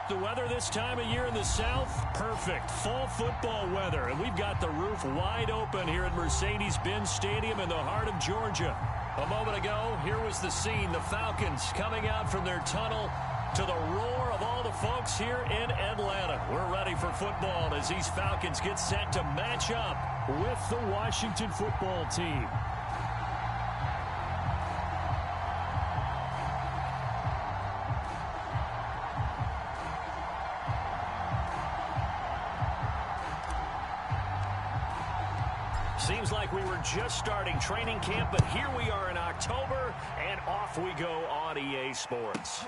The weather this time of year in the South, perfect. Fall football weather. And we've got the roof wide open here at Mercedes-Benz Stadium in the heart of Georgia. A moment ago, here was the scene. The Falcons coming out from their tunnel to the roar of all the folks here in Atlanta. We're ready for football as these Falcons get set to match up with the Washington football team. Seems like we were just starting training camp, but here we are in October, and off we go on EA Sports.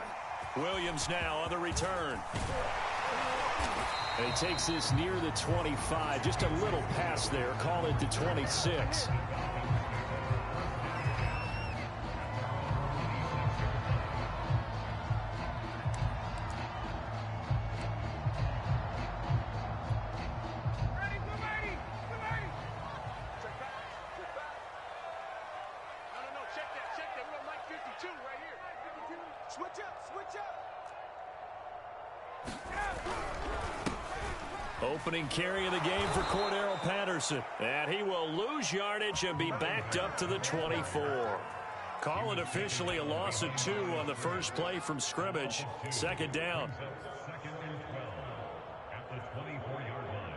Williams now on the return. And he takes this near the 25, just a little pass there, call it the 26. Opening carry of the game for Cordero Patterson. And he will lose yardage and be backed up to the 24. Call it officially a loss of 2 on the first play from scrimmage. Second down. Second and 12 at the 24-yard line.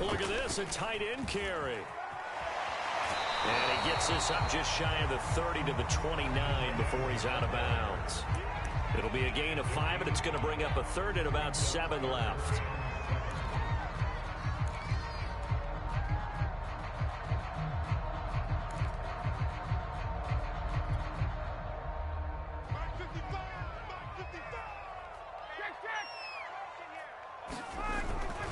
Look at this, a tight end carry. And he gets this up just shy of the 30 to the 29 before he's out of bounds. It'll be a gain of 5, and it's going to bring up a third and about 7 left.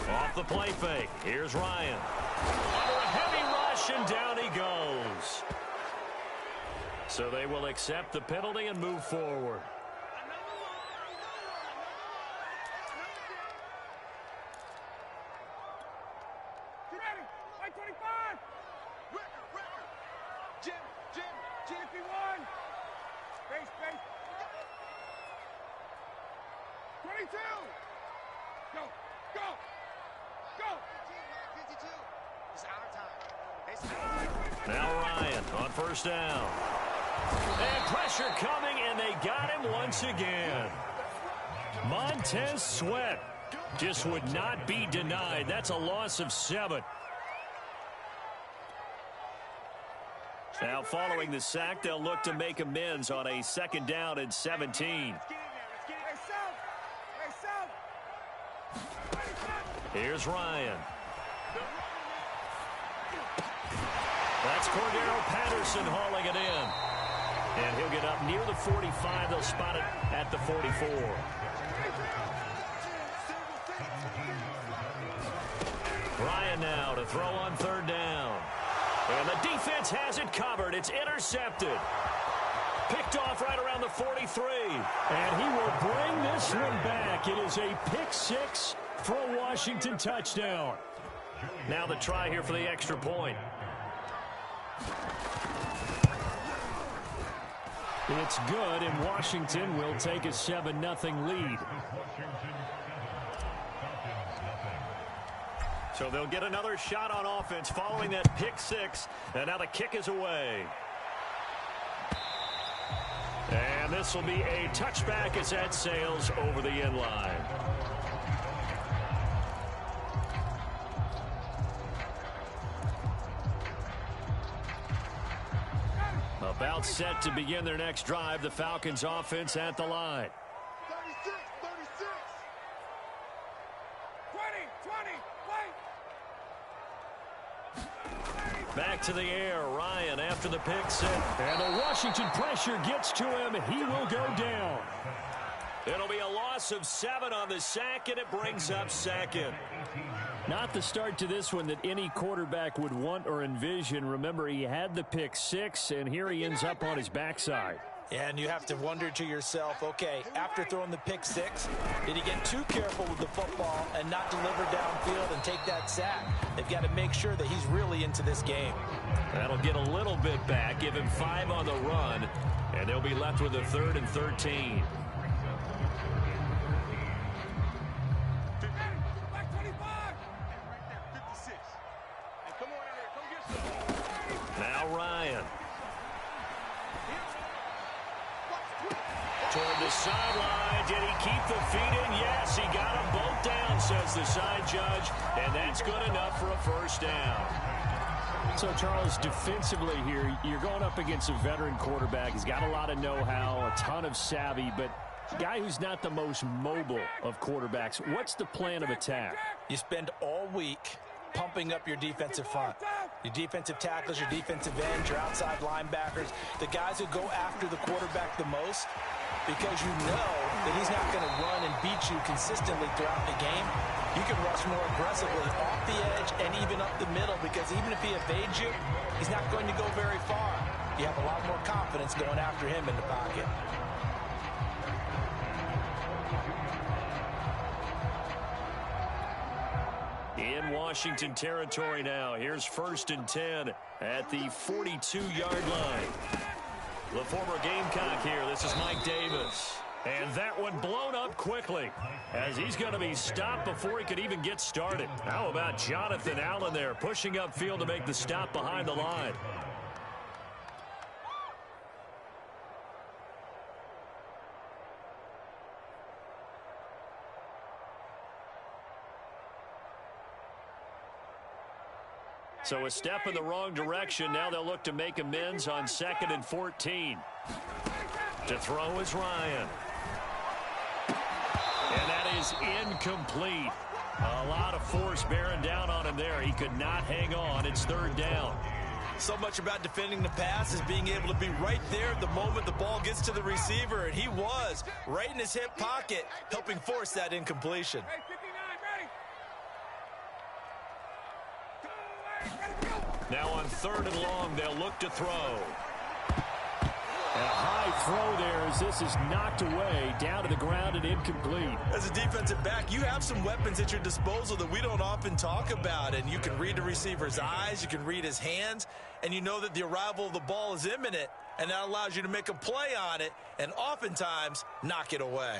Off the play fake. Here's Ryan. Under a heavy rush, and down he goes. So they will accept the penalty and move forward. Now Ryan on first down. And pressure coming, and they got him once again. Montez Sweat just would not be denied. That's a loss of 7. Now following the sack, they'll look to make amends on a second down and 17. Here's Ryan. That's Cordero Patterson hauling it in. And he'll get up near the 45. They'll spot it at the 44. Ryan now to throw on third down. And the defense has it covered. It's intercepted. Picked off right around the 43. And he will bring this one back. It is a pick 6 for a Washington touchdown. Now the try here for the extra point. It's good, and Washington will take a 7-0 lead. So they'll get another shot on offense following that pick 6. And now the kick is away. And this will be a touchback as that sails over the end line. About set to begin their next drive. The Falcons offense at the line. 36, 36. 20, 20, wait. Back to the air, Ryan after the pick six. And the Washington pressure gets to him. He will go down. It'll be a loss of 7 on the sack, and it brings up second. Not the start to this one that any quarterback would want or envision. Remember, he had the pick six, and here he ends up on his backside. And you have to wonder to yourself, okay, after throwing the pick six, did he get too careful with the football and not deliver downfield and take that sack? They've got to make sure that he's really into this game. That'll get a little bit back, give him 5 on the run, and they'll be left with a 3rd and 13. Now Ryan. Toward the sideline. Did he keep the feet in? Yes, he got them both down, says the side judge. And that's good enough for a first down. So, Charles, defensively here, you're going up against a veteran quarterback. He's got a lot of know-how, a ton of savvy, but a guy who's not the most mobile of quarterbacks. What's the plan of attack? You spend all week pumping up your defensive front. Your defensive tackles, your defensive ends, your outside linebackers, the guys who go after the quarterback the most, because you know that he's not going to run and beat you consistently throughout the game. You can rush more aggressively off the edge and even up the middle, because even if he evades you, he's not going to go very far. You have a lot more confidence going after him in the pocket. In Washington territory now. Here's 1st and 10 at the 42-yard line. The former Gamecock here. This is Mike Davis. And that one blown up quickly as he's going to be stopped before he could even get started. How about Jonathan Allen there pushing upfield to make the stop behind the line? So a step in the wrong direction. Now they'll look to make amends on 2nd and 14. To throw is Ryan. And that is incomplete. A lot of force bearing down on him there. He could not hang on. It's 3rd down. So much about defending the pass is being able to be right there at the moment the ball gets to the receiver. And he was right in his hip pocket, helping force that incompletion. Now on 3rd and long, they'll look to throw. And a high throw there as this is knocked away, down to the ground and incomplete. As a defensive back, you have some weapons at your disposal that we don't often talk about. And you can read the receiver's eyes, you can read his hands, and you know that the arrival of the ball is imminent. And that allows you to make a play on it and oftentimes knock it away.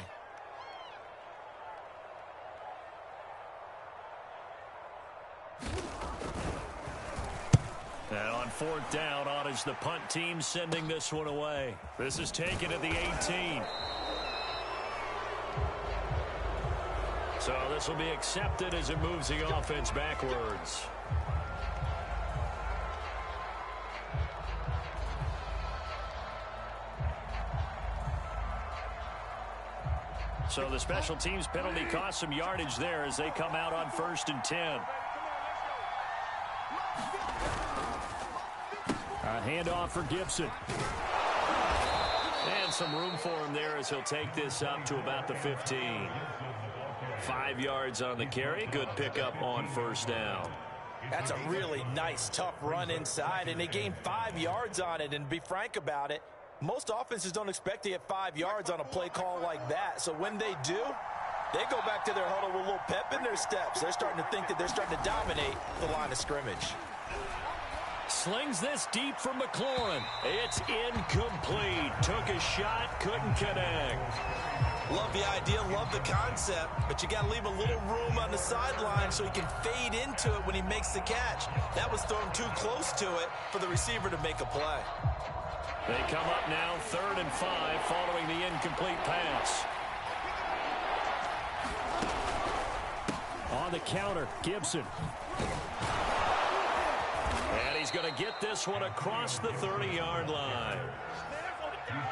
And on 4th down, on is the punt team sending this one away. This is taken at the 18. So this will be accepted as it moves the offense backwards. So the special teams penalty cost some yardage there as they come out on 1st and 10. A handoff for Gibson. And some room for him there as he'll take this up to about the 15. 5 yards on the carry. Good pickup on 1st down. That's a really nice, tough run inside, and they gained 5 yards on it. And to be frank about it, most offenses don't expect to get 5 yards on a play call like that. So when they do, they go back to their huddle with a little pep in their steps. They're starting to think that they're starting to dominate the line of scrimmage. Slings this deep from McLaurin. It's incomplete. Took a shot, couldn't connect. Love the idea, love the concept, but you got to leave a little room on the sideline so he can fade into it when he makes the catch. That was thrown too close to it for the receiver to make a play. They come up now 3rd and 5 following the incomplete pass. On the counter, Gibson. And he's going to get this one across the 30-yard line.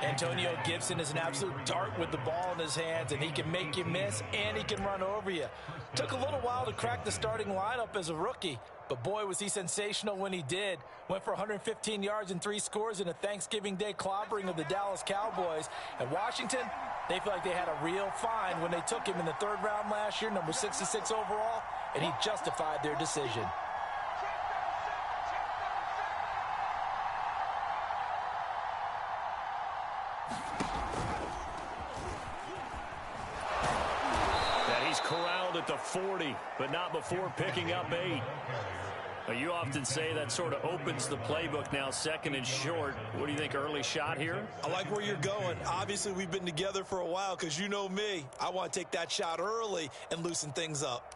Antonio Gibson is an absolute dart with the ball in his hands, and he can make you miss, and he can run over you. Took a little while to crack the starting lineup as a rookie, but boy, was he sensational when he did. Went for 115 yards and 3 scores in a Thanksgiving Day clobbering of the Dallas Cowboys. And Washington, they feel like they had a real find when they took him in the 3rd round last year, number 66 overall, and he justified their decision. Corralled at the 40, but not before picking up 8. You often say that sort of opens the playbook now, 2nd and short. What do you think, early shot here? I like where you're going. Obviously, we've been together for a while because you know me. I want to take that shot early and loosen things up.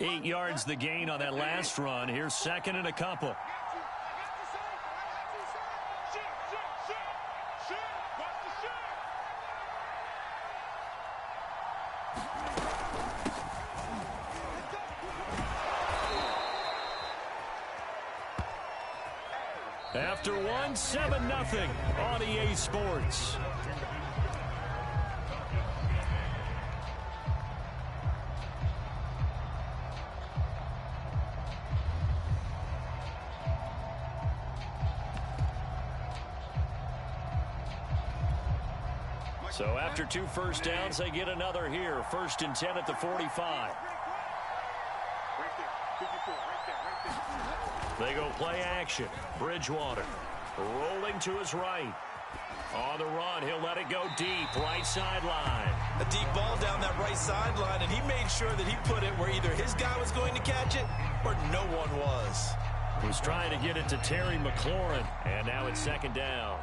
8 yards the gain on that last run. Here's 2nd and a couple. After one, 7-0 on EA Sports. So after 2 first downs, they get another here. 1st and 10 at the 45. They go play action. Bridgewater rolling to his right. On the run, he'll let it go deep, right sideline. A deep ball down that right sideline, and he made sure that he put it where either his guy was going to catch it or no one was. He's trying to get it to Terry McLaurin, and now it's 2nd down.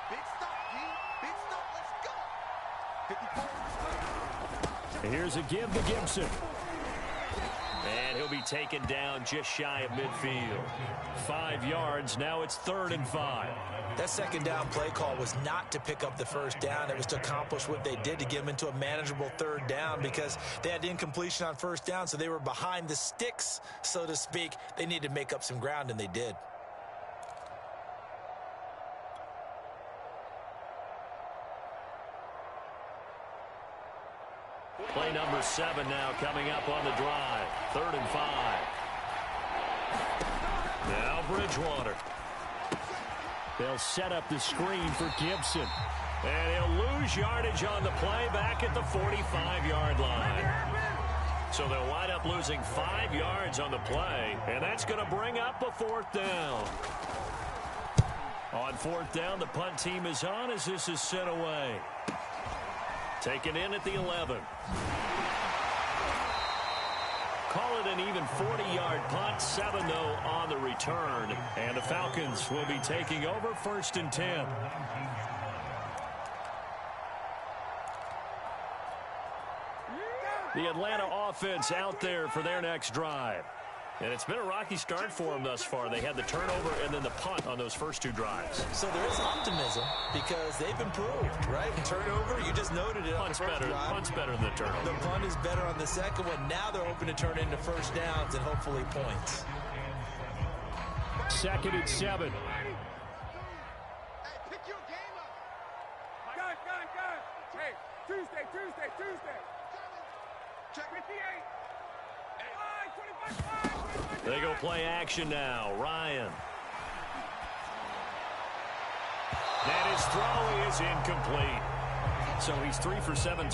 Big stop, D. Big stop. Let's go. Here's a give to Gibson. And he'll be taken down just shy of midfield. 5 yards. Now it's 3rd and 5. That 2nd down play call was not to pick up the 1st down. It was to accomplish what they did to get them into a manageable 3rd down because they had incompletion on 1st down, so they were behind the sticks, so to speak. They needed to make up some ground, and they did. Play number 7 now coming up on the drive. 3rd and 5. Now Bridgewater. They'll set up the screen for Gibson. And he'll lose yardage on the play back at the 45-yard line. So they'll wind up losing 5 yards on the play. And that's going to bring up a 4th down. On 4th down, the punt team is on as this is sent away. Taken in at the 11. Call it an even 40-yard punt. 7, though, on the return. And the Falcons will be taking over 1st and 10. The Atlanta offense out there for their next drive. And it's been a rocky start for them thus far. They had the turnover and then the punt on those first 2 drives. So there is optimism because they've improved, right? Turnover, you just noted it. Punt's better. Punt's better than the turnover. The punt is better on the 2nd one. Now they're hoping to turn into 1st downs and hopefully points. 2nd and 7. Hey, pick your game up. Guys. Hey, Tuesday. Check 58. They go play action now. Ryan. And his throw is incomplete. So he's 3 for 7.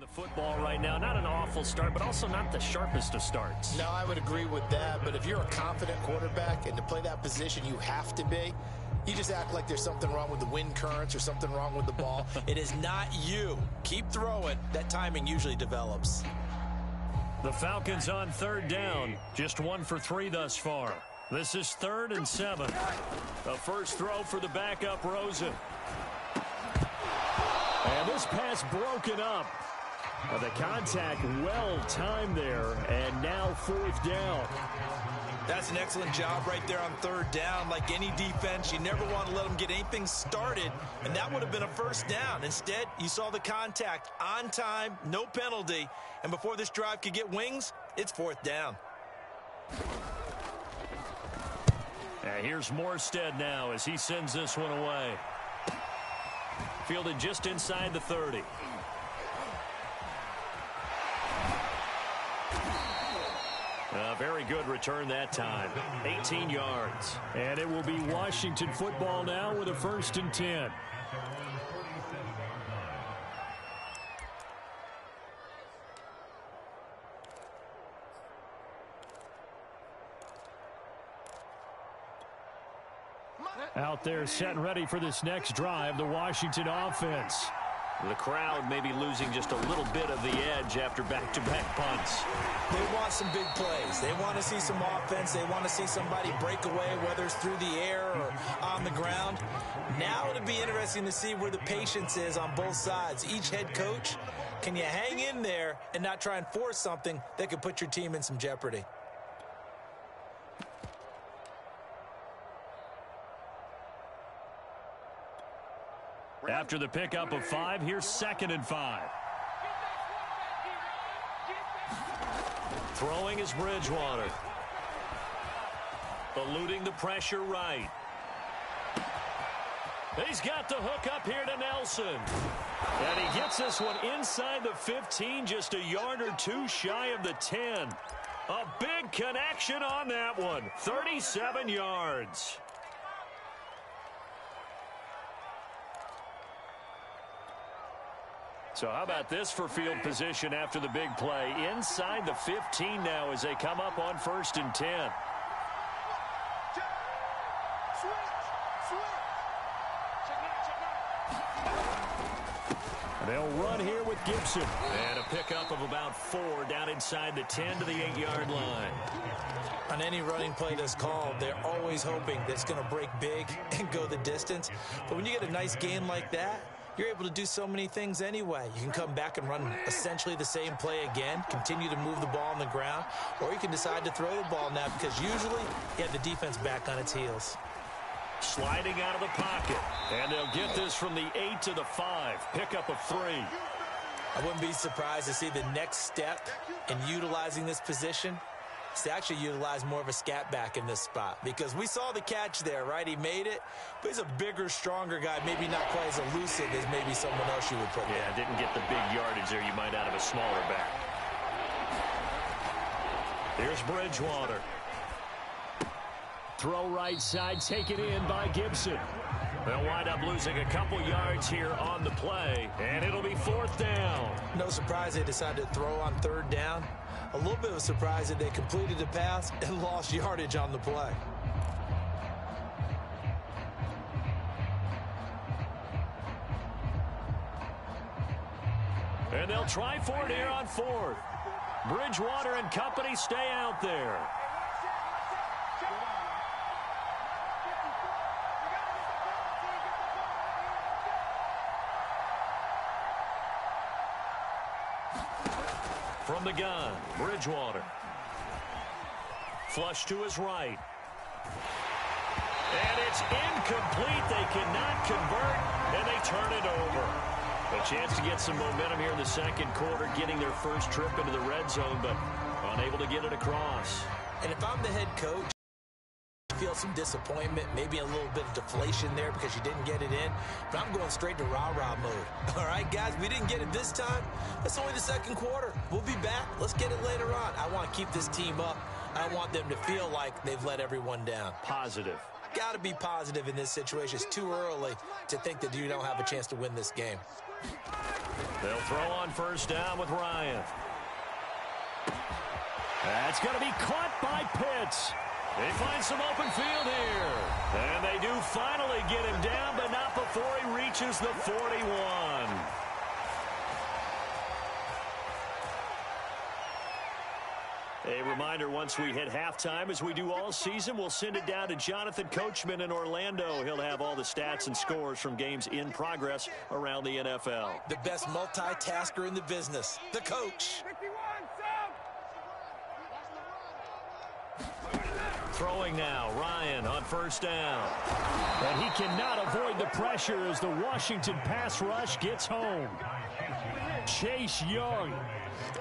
The football right now, not an awful start, but also not the sharpest of starts. No, I would agree with that, but if you're a confident quarterback and to play that position you have to be, you just act like there's something wrong with the wind currents or something wrong with the ball. It is not you. Keep throwing. That timing usually develops. The Falcons on third down, just 1 for 3 thus far. This is 3rd and 7. The first throw for the backup, Rosen. And this pass broken up. The contact well timed there, and now 4th down. That's an excellent job right there on 3rd down. Like any defense, you never want to let them get anything started, and that would have been a 1st down. Instead, you saw the contact on time, no penalty, and before this drive could get wings, it's 4th down. Here's Morstead now as he sends this one away. Fielded just inside the 30. Very good return that time. 18 yards. And it will be Washington football now with a 1st and 10. Out there set and ready for this next drive, the Washington offense. The crowd may be losing just a little bit of the edge after back-to-back punts. They want some big plays. They want to see some offense. They want to see somebody break away, whether it's through the air or on the ground. Now it'll be interesting to see where the patience is on both sides. Each head coach, can you hang in there and not try and force something that could put your team in some jeopardy? After the pickup of 5, here's 2nd and 5. Throwing is Bridgewater. Eluding the pressure right. He's got the hook up here to Nelson. And he gets this one inside the 15, just a yard or 2 shy of the 10. A big connection on that one. 37 yards. So how about this for field position after the big play? Inside the 15 now as they come up on 1st and 10. They'll run here with Gibson. And a pickup of about 4 down inside the 10 to the 8-yard line. On any running play that's called, they're always hoping that it's going to break big and go the distance. But when you get a nice gain like that, you're able to do so many things anyway. You can come back and run essentially the same play again, continue to move the ball on the ground, or you can decide to throw the ball now because usually you have the defense back on its heels. Sliding out of the pocket. And they'll get this from the 8 to the 5. Pickup of 3. I wouldn't be surprised to see the next step in utilizing this position is to actually utilize more of a scat back in this spot, because we saw the catch there, right? He made it, but he's a bigger, stronger guy, maybe not quite as elusive as maybe someone else you would put there. Didn't get the big yardage there you might out of a smaller back. Here's Bridgewater. Throw right side, taken in by Gibson. They'll wind up losing a couple yards here on the play, and it'll be 4th down. No surprise they decided to throw on 3rd down. A little bit of a surprise that they completed the pass and lost yardage on the play. And they'll try for it here on 4th. Bridgewater and company stay out there. From the gun, Bridgewater. Flush to his right. And it's incomplete. They cannot convert, and they turn it over. A chance to get some momentum here in the 2nd quarter, getting their first trip into the red zone, but unable to get it across. And if I'm the head coach, feel some disappointment, maybe a little bit of deflation there because you didn't get it in, but I'm going straight to rah-rah mode. All right, guys, we didn't get it this time. That's only the 2nd quarter. We'll be back. Let's get it later on. I want to keep this team up. I want them to feel like they've let everyone down. Positive. got to be positive in this situation. It's too early to think that you don't have a chance to win this game. They'll throw on first down with Ryan. That's going to be caught by Pitts. They find some open field here. And they do finally get him down, but not before he reaches the 41. A reminder, once we hit halftime, as we do all season, we'll send it down to Jonathan Coachman in Orlando. He'll have all the stats and scores from games in progress around the NFL. The best multitasker in the business, the coach. 51, Throwing now, Ryan on first down. And he cannot avoid the pressure as the Washington pass rush gets home. Chase Young.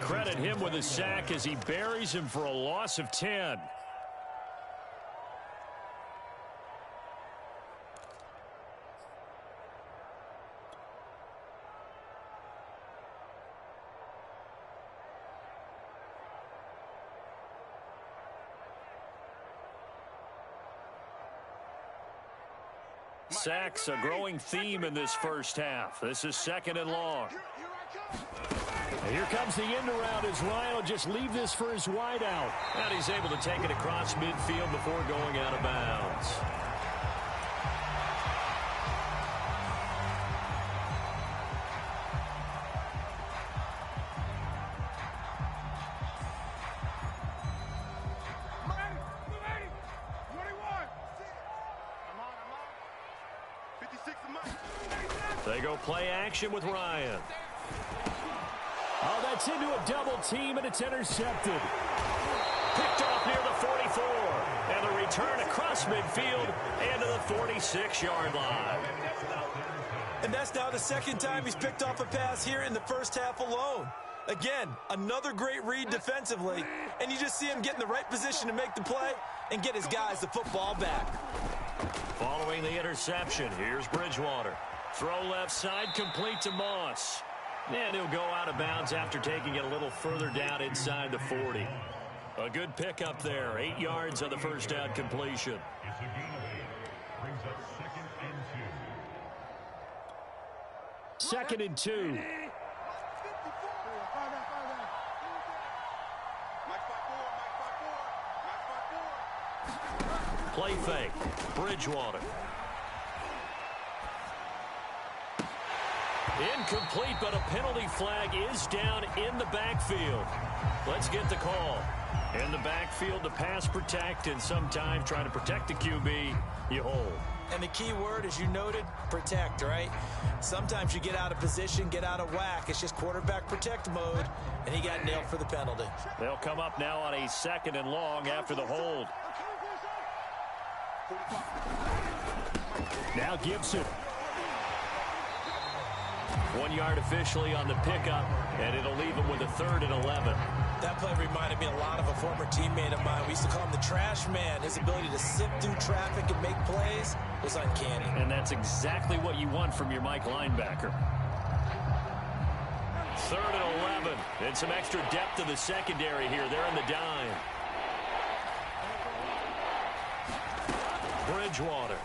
Credit him with a sack as he buries him for a loss of 10. Sacks, a growing theme in this first half. This is second and long. And here comes the end around as Ryan will just leave this for his wideout. And he's able to take it across midfield before going out of bounds. They go play action with Ryan. Oh, that's into a double team, and it's intercepted. Picked off near the 44. And the return across midfield and to the 46-yard line. And that's now the second time he's picked off a pass here in the first half alone. Again, another great read defensively, and you just see him get in the right position to make the play and get his guys the football back. Following the interception, here's Bridgewater. Throw left side, complete to Moss. And he'll go out of bounds after taking it a little further down inside the 40. A good pickup there. 8 yards on the first down completion. Brings up Second and two. Play fake. Bridgewater. Incomplete, but a penalty flag is down in the backfield. Let's get the call. In the backfield to pass protect, and sometimes trying to protect the QB, you hold. And the key word, as you noted, protect, right? Sometimes you get out of position, get out of whack. It's just quarterback protect mode, and he got nailed for the penalty. They'll come up now on a second and long after the hold. Now Gibson. 1 yard officially on the pickup, and it'll leave him with a 3rd and 11. That play reminded me a lot of a former teammate of mine. We used to call him the trash man. His ability to sift through traffic and make plays was uncanny. And that's exactly what you want from your Mike linebacker. 3rd and 11. And some extra depth in the secondary here. They're in the dime. Bridgewater.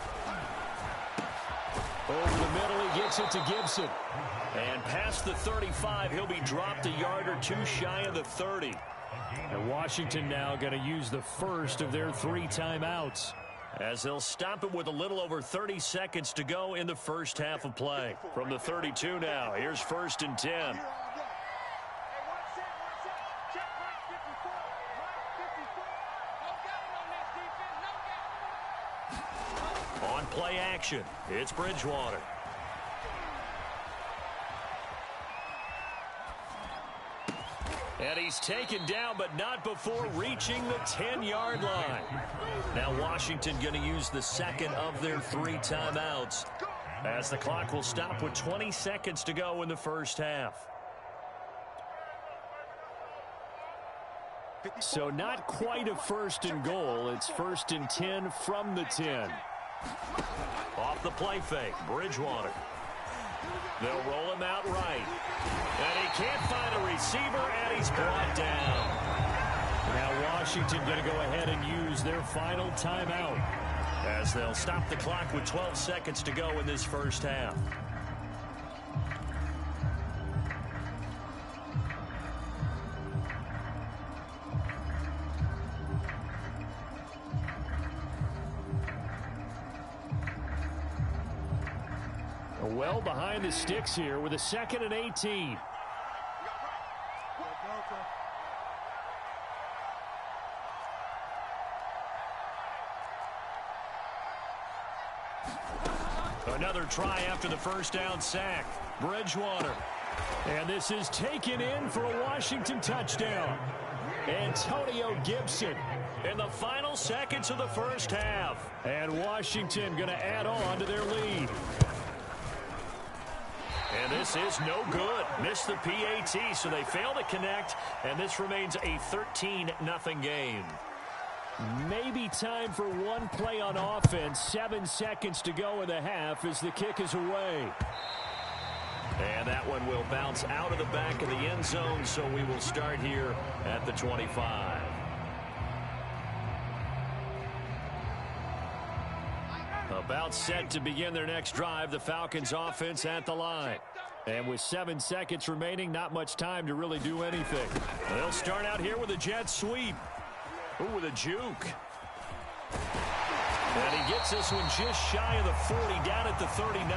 Over the middle, he gets it to Gibson. And past the 35, he'll be dropped a yard or two shy of the 30. And Washington now going to use the first of their 3 timeouts. As they'll stop it with a little over 30 seconds to go in the first half of play. From the 32 now, here's 1st and 10. On play action, it's Bridgewater. And he's taken down, but not before reaching the 10-yard line. Now Washington going to use the second of their 3 timeouts, as the clock will stop with 20 seconds to go in the first half. So not quite a 1st and goal. It's 1st and 10 from the 10. Off the play fake, Bridgewater. They'll roll him out right. And he can't find a receiver, and he's brought down. Now Washington going to go ahead and use their final timeout. as they'll stop the clock with 12 seconds to go in this first half. Well behind the sticks here with a 2nd and 18. Another try after the first down sack. Bridgewater. And this is taken in for a Washington touchdown. Antonio Gibson. In the final seconds of the first half. And Washington going to add on to their lead. And this is no good. Missed the PAT, so they fail to connect, and this remains a 13-0 game. Maybe time for one play on offense. 7 seconds to go in the half as the kick is away. And that one will bounce out of the back of the end zone, so we will start here at the 25. About set to begin their next drive, the Falcons offense at the line. And with 7 seconds remaining, not much time to really do anything. They'll start out here with a jet sweep. Ooh, with a juke. And he gets this one just shy of the 40, down at the 39.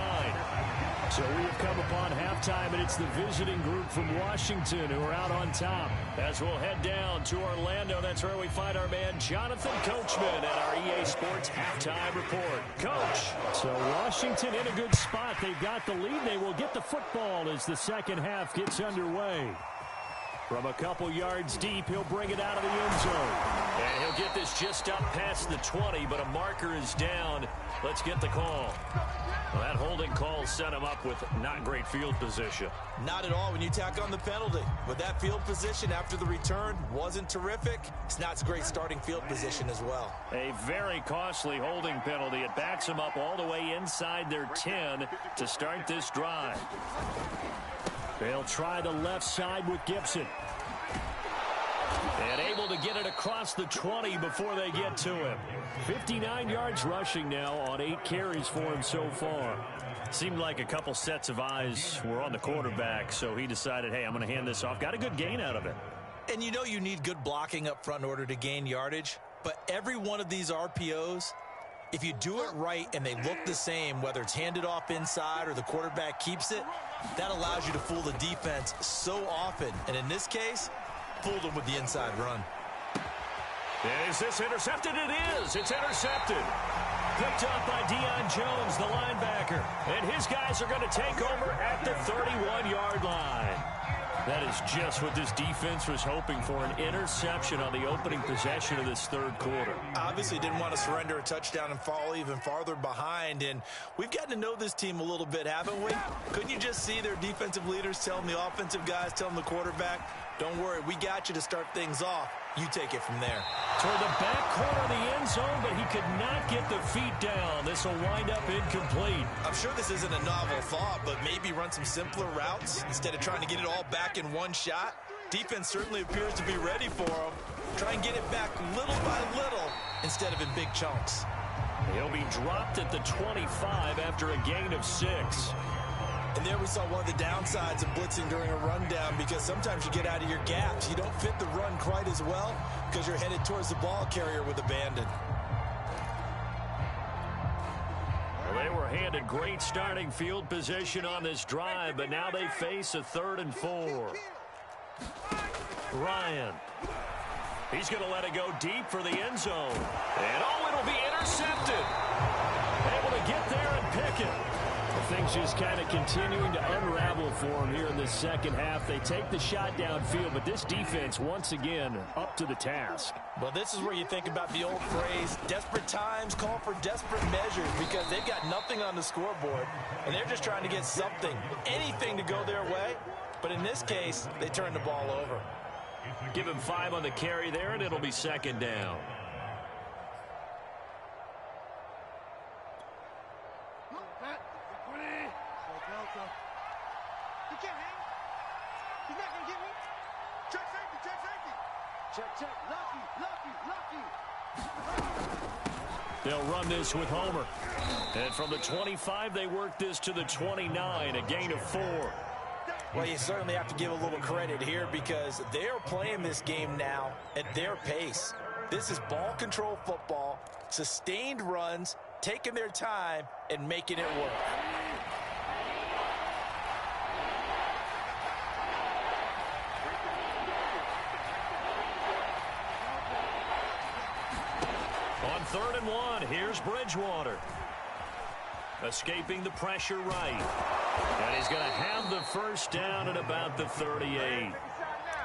So we have come upon halftime, and it's the visiting group from Washington who are out on top. As we'll head down to Orlando, that's where we find our man Jonathan Coachman at our EA Sports Halftime Report. Coach. So Washington in a good spot. They've got the lead. They will get the football as the second half gets underway. From a couple yards deep, he'll bring it out of the end zone. And he'll get this just up past the 20, but a marker is down. Let's get the call. Well, that holding call set him up with not great field position. Not at all when you tack on the penalty. But that field position after the return wasn't terrific. It's not a great starting field position as well. A very costly holding penalty. It backs him up all the way inside their 10 to start this drive. They'll try the left side with Gibson. And able to get it across the 20 before they get to him. 59 yards rushing now on 8 carries for him so far. Seemed like a couple sets of eyes were on the quarterback, so he decided, hey, I'm going to hand this off. Got a good gain out of it. And you know you need good blocking up front in order to gain yardage. But every one of these RPOs, if you do it right and they look the same, whether it's handed off inside or the quarterback keeps it, that allows you to fool the defense so often. And in this case, fooled them with the inside run. Is this intercepted? It is. It's intercepted. Picked up by Deion Jones, the linebacker. And his guys are going to take over at the 31-yard line. That is just what this defense was hoping for, an interception on the opening possession of this third quarter. Obviously didn't want to surrender a touchdown and fall even farther behind, and we've gotten to know this team a little bit, haven't we? Couldn't you just see their defensive leaders telling the offensive guys, telling the quarterback, don't worry, we got you to start things off. You take it from there. Toward the back corner of the end zone, but he could not get the feet down. This will wind up incomplete. I'm sure this isn't a novel thought, but maybe run some simpler routes instead of trying to get it all back in one shot. Defense certainly appears to be ready for him. Try and get it back little by little instead of in big chunks. He'll be dropped at the 25 after a gain of 6. And there we saw one of the downsides of blitzing during a rundown, because sometimes you get out of your gaps. You don't fit the run quite as well because you're headed towards the ball carrier with abandon. Well, they were handed great starting field position on this drive, but now they face a 3rd and 4. Ryan. He's going to let it go deep for the end zone. And oh, it'll be intercepted. Able to get there and pick it. Things just kind of continuing to unravel for them here in this second half. They take the shot downfield, but this defense, once again, up to the task. Well, this is where you think about the old phrase, desperate times call for desperate measures, because they've got nothing on the scoreboard, and they're just trying to get something, anything to go their way. But in this case, they turn the ball over. Give him 5 on the carry there, and it'll be 2nd down. Check, check, lucky. They'll run this with Homer. And from the 25, they work this to the 29, a gain of 4. Well, you certainly have to give a little credit here because they're playing this game now at their pace. This is ball control football, sustained runs, taking their time, and making it work. On 3rd and 1, here's Bridgewater. Escaping the pressure right. And he's going to have the first down at about the 38.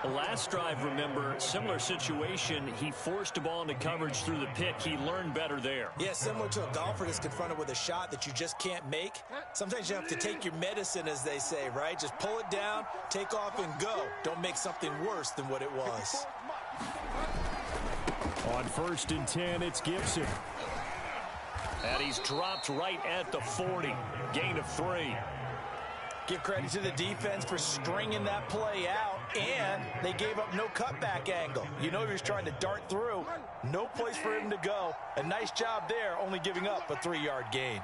Last drive, remember, similar situation. He forced a ball into coverage through the pick. He learned better there. Yeah, similar to a golfer that's confronted with a shot that you just can't make. Sometimes you have to take your medicine, as they say, right? Just pull it down, take off, and go. Don't make something worse than what it was. On 1st and 10, it's Gibson. And he's dropped right at the 40. Gain of 3. Give credit to the defense for stringing that play out, and they gave up no cutback angle. You know he was trying to dart through. No place for him to go. A nice job there, only giving up a 3-yard gain.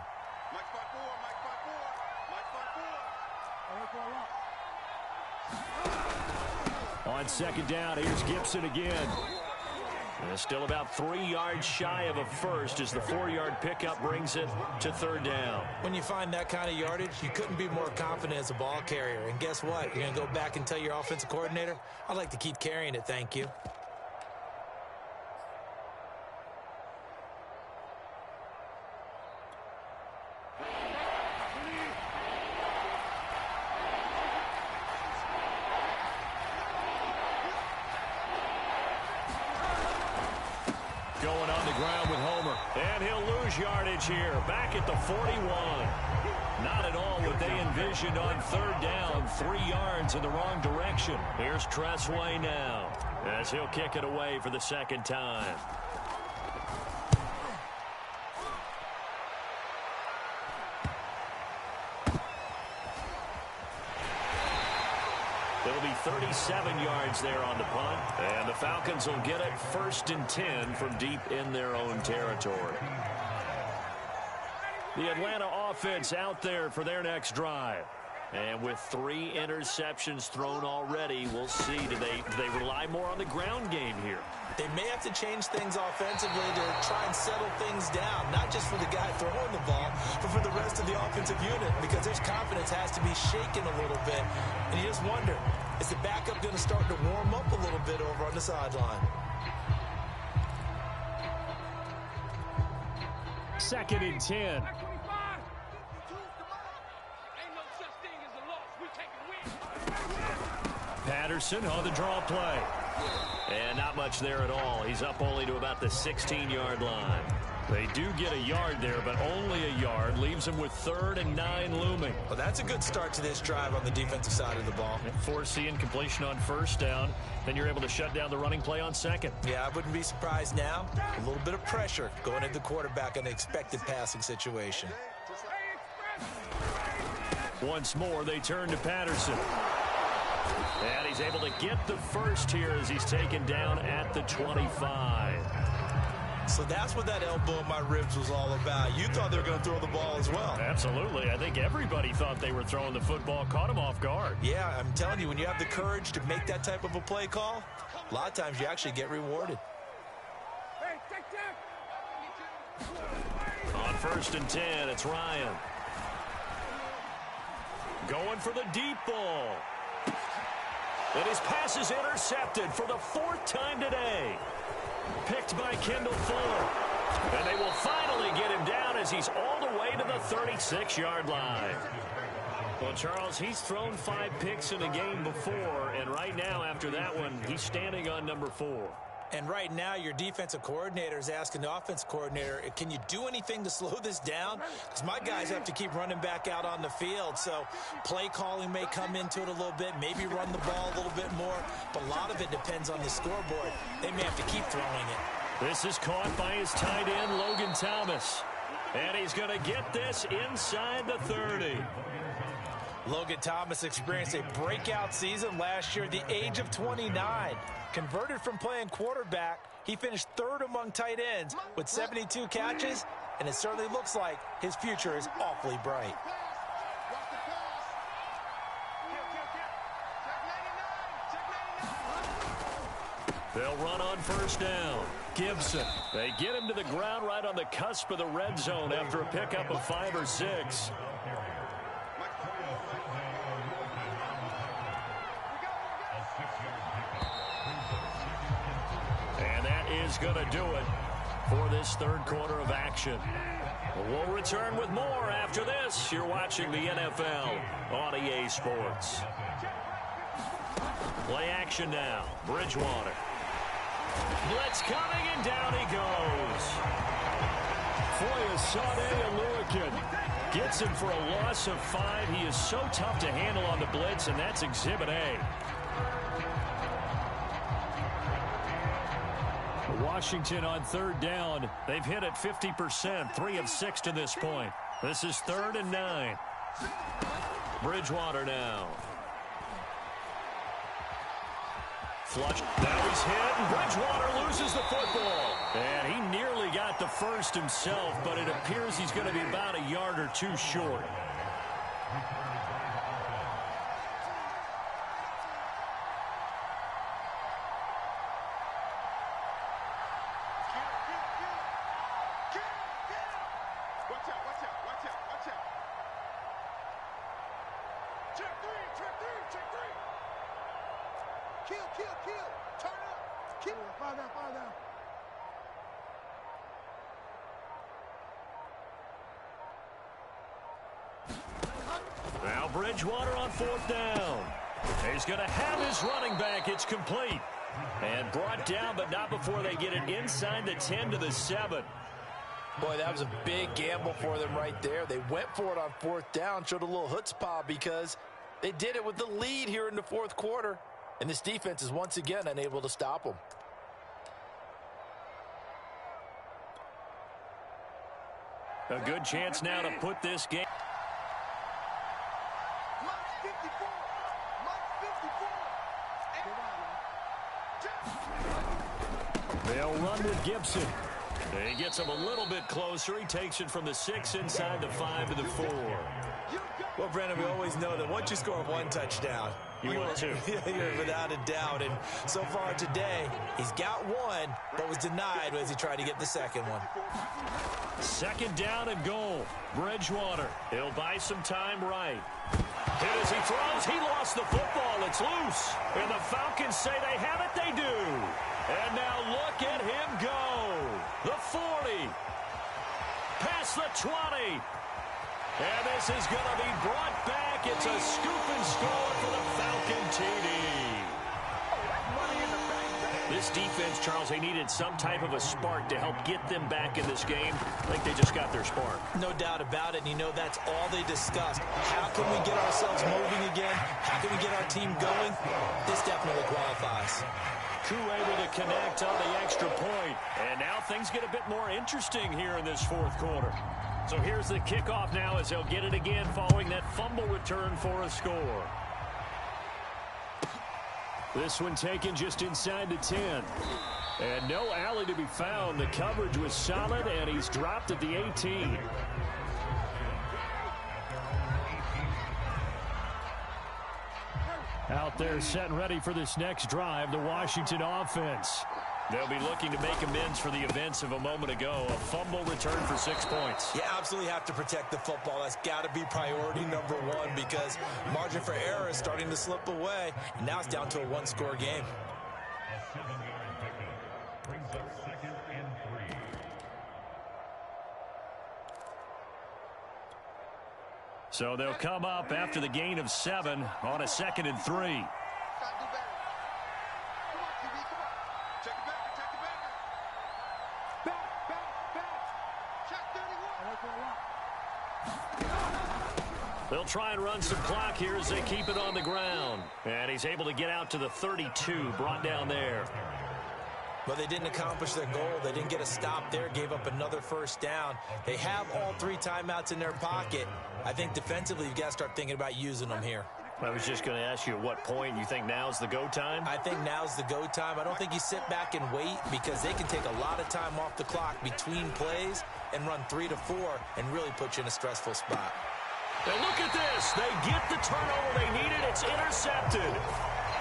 On 2nd down, here's Gibson again. And still about 3 yards shy of a first as the 4-yard pickup brings it to 3rd down. When you find that kind of yardage, you couldn't be more confident as a ball carrier. And guess what? You're going to go back and tell your offensive coordinator, I'd like to keep carrying it, thank you. Going on the ground with Homer. And he'll lose yardage here. Back at the 41. Not at all what they envisioned on 3rd down. 3 yards in the wrong direction. Here's Tressway now as he'll kick it away for the 2nd time. It'll be 37 yards there on the punt. And the Falcons will get it 1st and 10 from deep in their own territory. The Atlanta offense out there for their next drive. And with 3 interceptions thrown already, we'll see. Do they rely more on the ground game here? They may have to change things offensively to try and settle things down, not just for the guy throwing the ball, but for the rest of the offensive unit, because their confidence has to be shaken a little bit. And you just wonder, is the backup going to start to warm up a little bit over on the sideline? 2nd and 10. Patterson on the draw play. And not much there at all. He's up only to about the 16-yard line. They do get a yard there, but only a yard. Leaves them with 3rd and 9 looming. Well, that's a good start to this drive on the defensive side of the ball. Force the incompletion on 1st down. Then you're able to shut down the running play on 2nd. Yeah, I wouldn't be surprised now. A little bit of pressure going into the quarterback in an expected passing situation. Once more, they turn to Patterson. And he's able to get the first here as he's taken down at the 25. So that's what that elbow in my ribs was all about. You thought they were going to throw the ball as well. Absolutely. I think everybody thought they were throwing the football, caught him off guard. Yeah, I'm telling you, when you have the courage to make that type of a play call, a lot of times you actually get rewarded. On 1st and 10, it's Ryan. Going for the deep ball. And his pass is intercepted for the 4th time today. Picked by Kendall Fuller. And they will finally get him down as he's all the way to the 36-yard line. Well, Charles, he's thrown 5 picks in a game before, and right now after that one, he's standing on number 4. And right now, your defensive coordinator is asking the offensive coordinator, can you do anything to slow this down? Because my guys have to keep running back out on the field. So play calling may come into it a little bit, maybe run the ball a little bit more. But a lot of it depends on the scoreboard. They may have to keep throwing it. This is caught by his tight end, Logan Thomas. And he's going to get this inside the 30. Logan Thomas experienced a breakout season last year at the age of 29. Converted from playing quarterback, he finished third among tight ends with 72 catches, and it certainly looks like his future is awfully bright. They'll run on first down. Gibson. They get him to the ground right on the cusp of the red zone after a pickup of 5 or 6. And that is going to do it for this third quarter of action. We'll return with more after this. You're watching the NFL on EA Sports. Play action now. Bridgewater. Blitz coming, and down he goes. Foyesade Aluakin gets him for a loss of 5. He is so tough to handle on the blitz, and that's Exhibit A. Washington on third down. They've hit it 50%, 3 of 6 to this point. This is 3rd and 9. Bridgewater now. Flush. Now he's hit, and Bridgewater loses the football. And he nearly got the first himself, but it appears he's going to be about a yard or 2 short. Now Bridgewater on 4th down. He's going to have his running back. It's complete. And brought down, but not before they get it inside the 10 to the 7. Boy, that was a big gamble for them right there. They went for it on 4th down, showed a little chutzpah because they did it with the lead here in the 4th quarter. And this defense is once again unable to stop them. A good chance now to put this game. They'll run with Gibson. He gets him a little bit closer. He takes it from the 6 inside the 5 to the 4. Well, Brandon, we always know that once you score 1 touchdown, you want 2. You're without a doubt. And so far today, he's got 1, but was denied as he tried to get the second one. 2nd down and goal. Bridgewater. He'll buy some time right. Hit as he throws. He lost the football. It's loose. And the Falcons say they have it. They do. And now look at him go. The 40. Past the 20. And this is going to be brought back. It's a scoop and score for the Falcon TD. This defense, Charles, they needed some type of a spark to help get them back in this game. I think they just got their spark. No doubt about it. And you know that's all they discussed. How can we get ourselves moving again? How can we get our team going? This definitely qualifies. Koo able to connect on the extra point. And now things get a bit more interesting here in this 4th quarter. So here's the kickoff now as they'll get it again following that fumble return for a score. This one taken just inside the 10. And no alley to be found. The coverage was solid, and he's dropped at the 18. Out there set and ready for this next drive, the Washington offense. They'll be looking to make amends for the events of a moment ago. A fumble return for 6 points. You absolutely have to protect the football. That's got to be priority number 1 because margin for error is starting to slip away. And now it's down to a 1-score game. A 7-yard pickup brings up 2nd and 3. So they'll come up after the gain of 7 on a 2nd and 3. They'll try and run some clock here as they keep it on the ground. And he's able to get out to the 32, brought down there. But they didn't accomplish their goal. They didn't get a stop there, gave up another first down. They have all 3 timeouts in their pocket. I think defensively you've got to start thinking about using them here. I was just going to ask you at what point you think now's the go time? I think now's the go time. I don't think you sit back and wait because they can take a lot of time off the clock between plays and run 3 to 4 and really put you in a stressful spot. And look at this. They get the turnover they needed. It's intercepted.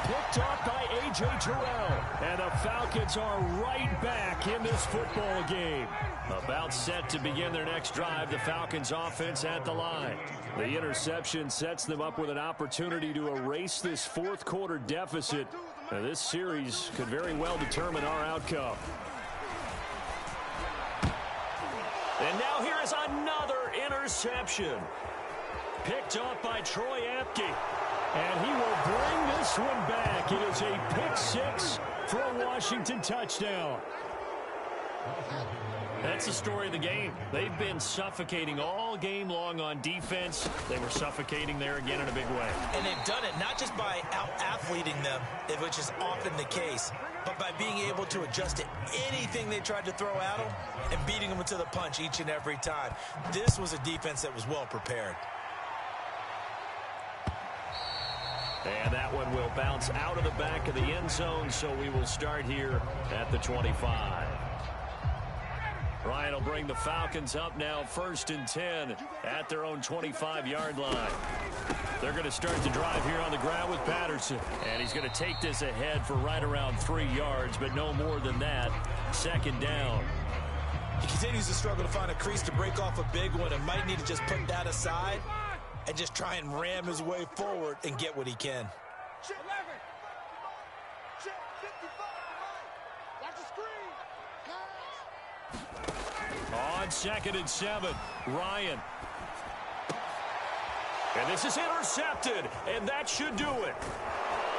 Picked off by A.J. Terrell. And the Falcons are right back in this football game. About set to begin their next drive, the Falcons offense at the line. The interception sets them up with an opportunity to erase this fourth quarter deficit. Now, this series could very well determine our outcome. And now here is another interception. Picked off by Troy Apke. And he will bring this one back. It is a pick 6 for a Washington touchdown. That's the story of the game. They've been suffocating all game long on defense. They were suffocating there again in a big way. And they've done it not just by out-athleting them, which is often the case, but by being able to adjust to anything they tried to throw at them and beating them to the punch each and every time. This was a defense that was well prepared. And that one will bounce out of the back of the end zone, so we will start here at the 25. Ryan will bring the Falcons up now 1st and 10 at their own 25-yard line. They're going to start the drive here on the ground with Patterson. And he's going to take this ahead for right around 3 yards, but no more than that. 2nd down. He continues to struggle to find a crease to break off a big one and might need to just put that aside and just try and ram his way forward and get what he can. Check 11. Check 55. Watch the screen. On 2nd and 7, Ryan. And this is intercepted, and that should do it.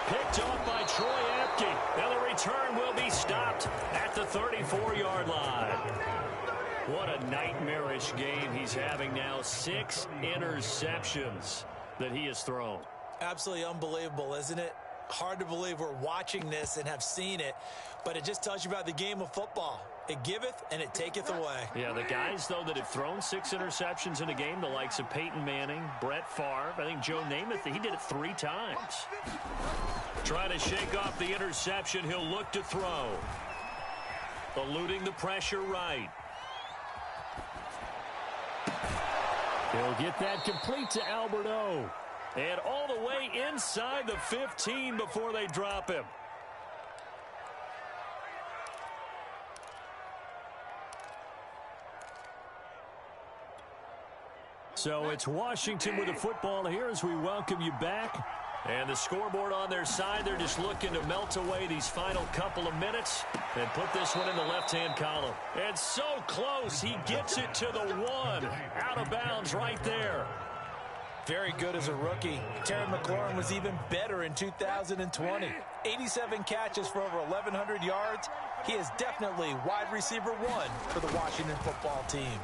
Picked off by Troy Apke. Now the return will be stopped at the 34-yard line. What a nightmarish game he's having now. 6 interceptions that he has thrown. Absolutely unbelievable, isn't it? Hard to believe we're watching this and have seen it, but it just tells you about the game of football. It giveth and it taketh away. Yeah, the guys, though, that have thrown 6 interceptions in a game, the likes of Peyton Manning, Brett Favre, I think Joe Namath, he did it 3 times. Trying to shake off the interception, he'll look to throw. Eluding the pressure right. He'll get that complete to Alberto. And all the way inside the 15 before they drop him. So it's Washington with the football here as we welcome you back. And the scoreboard on their side, they're just looking to melt away these final couple of minutes and put this one in the left-hand column. And so close, he gets it to the 1. Out of bounds right there. Very good as a rookie. Terry McLaurin was even better in 2020. 87 catches for over 1,100 yards. He is definitely wide receiver 1 for the Washington football team.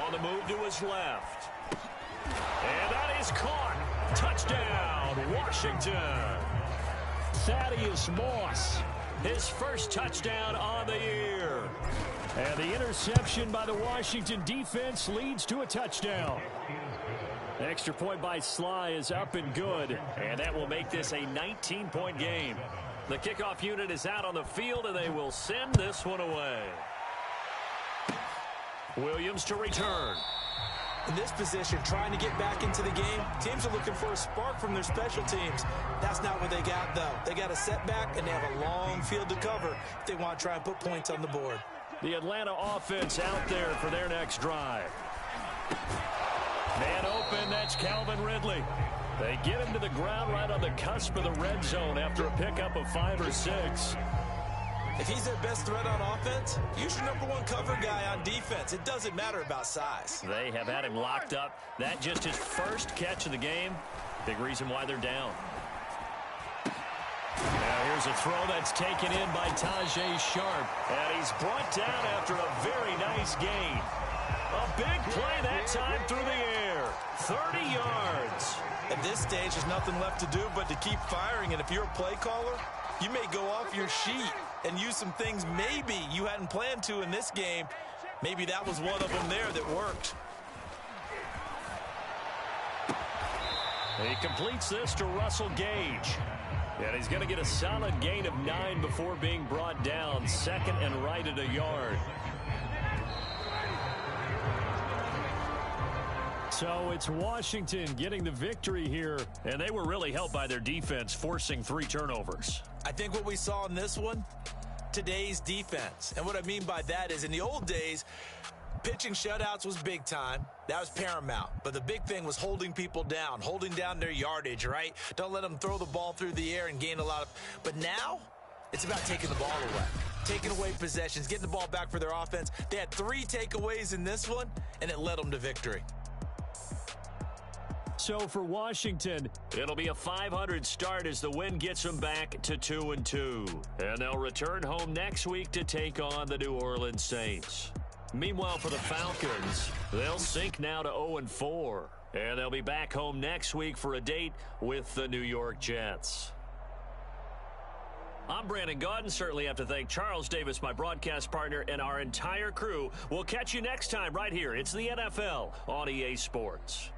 On the move to his left. And that is caught. Touchdown, Washington. Thaddeus Moss. His first touchdown on the year. And the interception by the Washington defense leads to a touchdown. Extra point by Sly is up and good. And that will make this a 19-point game. The kickoff unit is out on the field, and they will send this one away. Williams to return. In this position, trying to get back into the game, teams are looking for a spark from their special teams. That's not what they got, though. They got a setback, and they have a long field to cover if they want to try and put points on the board. The Atlanta offense out there for their next drive. Man open, that's Calvin Ridley. They get him to the ground right on the cusp of the red zone after a pickup of 5 or 6. If he's their best threat on offense, use your #1 cover guy on defense. It doesn't matter about size. They have had him locked up. That just his first catch of the game. Big reason why they're down. Now here's a throw that's taken in by Tajay Sharp. And he's brought down after a very nice gain. A big play that time through the air. 30 yards. At this stage, there's nothing left to do but to keep firing. And if you're a play caller, you may go off your sheet. and use some things maybe you hadn't planned to in this game. Maybe that was one of them there that worked. He completes this to Russell Gage. And he's going to get a solid gain of 9 before being brought down. Second and right at a yard. So it's Washington getting the victory here. And they were really helped by their defense, forcing 3 turnovers. I think what we saw in this one, today's defense. And what I mean by that is in the old days, pitching shutouts was big time. That was paramount. But the big thing was holding people down, holding down their yardage, right? Don't let them throw the ball through the air and gain a lot of... But now, it's about taking the ball away. Taking away possessions, getting the ball back for their offense. They had 3 takeaways in this one, and it led them to victory. So for Washington, it'll be a .500 start as the win gets them back to 2-2. And they'll return home next week to take on the New Orleans Saints. Meanwhile, for the Falcons, they'll sink now to 0-4. And they'll be back home next week for a date with the New York Jets. I'm Brandon Gaudin. Certainly have to thank Charles Davis, my broadcast partner, and our entire crew. We'll catch you next time right here. It's the NFL on EA Sports.